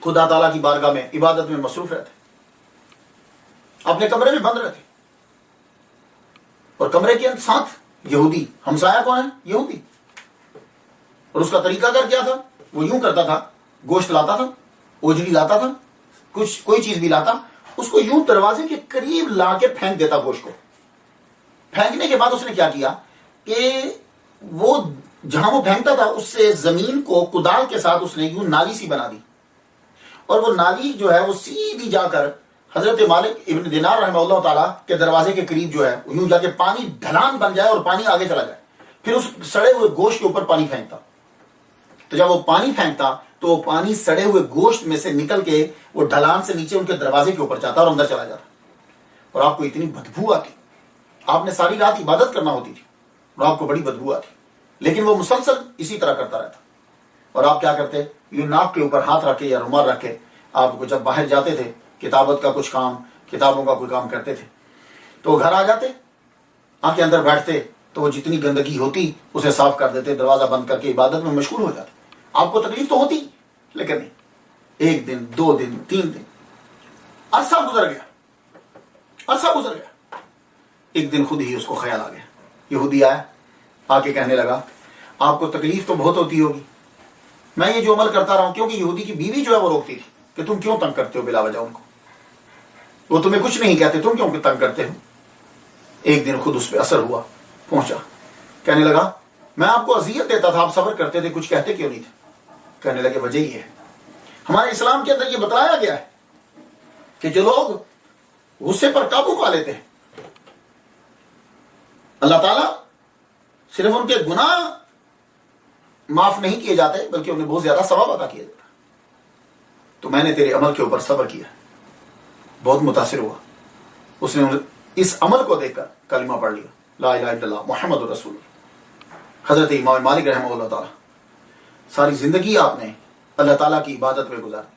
خدا تعالیٰ کی بارگاہ میں عبادت میں مصروف رہتے، اپنے کمرے میں بند رہتے، اور کمرے کے ساتھ یہودی ہمسایہ کون ہے؟ یہودی. اور اس کا طریقہ کار کیا تھا؟ وہ یوں کرتا تھا، گوشت لاتا تھا، اوجڑی لاتا تھا، کوئی چیز بھی لاتا، اس کو یوں دروازے کے قریب لا کے پھینک دیتا گوشت کو. پھینکنے کے بعد اس نے کیا کیا کہ وہ جہاں وہ پھینکتا تھا اس سے زمین کو کدال کے ساتھ اس نے یوں نالی سی بنا دی، اور وہ نالی جو ہے وہ سیدھی جا کر حضرت مالک ابن دینار رحمہ اللہ تعالیٰ کے دروازے کے قریب جو ہے یوں جا کے پانی ڈھلان بن جائے اور پانی آگے چلا جائے. پھر اس سڑے ہوئے گوشت کے اوپر پانی پھینکتا. تو جب وہ پانی پھینکتا تو وہ پانی سڑے ہوئے گوشت میں سے نکل کے وہ ڈھلان سے نیچے ان کے دروازے کے اوپر جاتا اور اندر چلا جاتا. اور آپ کو اتنی بدبو آتی، آپ نے ساری رات عبادت کرنا ہوتی تھی اور آپ کو بڑی بدبو آتی، لیکن وہ مسلسل اسی طرح کرتا رہتا. اور آپ کیا کرتے؟ یہ ناک کے اوپر ہاتھ رکھے یا رومال رکھے آپ کو جب باہر جاتے تھے کتابت کا کچھ کام، کتابوں کا کوئی کام کرتے تھے، تو گھر آ جاتے، آ کے اندر بیٹھتے تو وہ جتنی گندگی ہوتی اسے صاف کر دیتے، دروازہ بند کر کے عبادت میں مشغول ہو جاتے. آپ کو تکلیف تو ہوتی، لیکن نہیں. 1 دن 2 دن 3 دن عرصہ گزر گیا. ایک دن خود ہی اس کو خیال آ گیا. یہودی آیا، آ کے کہنے لگا آپ کو تکلیف تو بہت ہوتی ہوگی، میں یہ جو عمل کرتا رہا ہوں، کیونکہ یہودی کی بیوی جو ہے وہ روکتی تھی کہ تم کیوں تنگ کرتے ہو بلا وجہ ان کو، وہ تمہیں کچھ نہیں کہتے، تم کیوں تنگ کرتے ہو. ایک دن خود اس پہ اثر ہوا، پہنچا، کہنے لگا میں آپ کو اذیت دیتا تھا، آپ صبر کرتے تھے، کچھ کہتے کیوں نہیں تھے؟ کہنے لگے وجہ یہ ہے، ہمارے اسلام کے اندر یہ بتلایا گیا ہے کہ جو لوگ غصے پر قابو پا لیتے ہیں اللہ تعالیٰ صرف ان کے گناہ معاف نہیں کیے جاتے بلکہ انہیں بہت زیادہ ثواب عطا کیا جاتا. تو میں نے تیرے عمل کے اوپر صبر کیا. بہت متاثر ہوا، اس نے اس عمل کو دیکھ کر کلمہ پڑھ لیا، لا الہ الا اللہ محمد رسول اللہ. حضرت امام مالک رحمہ اللہ تعالیٰ ساری زندگی آپ نے اللہ تعالیٰ کی عبادت میں گزار دی.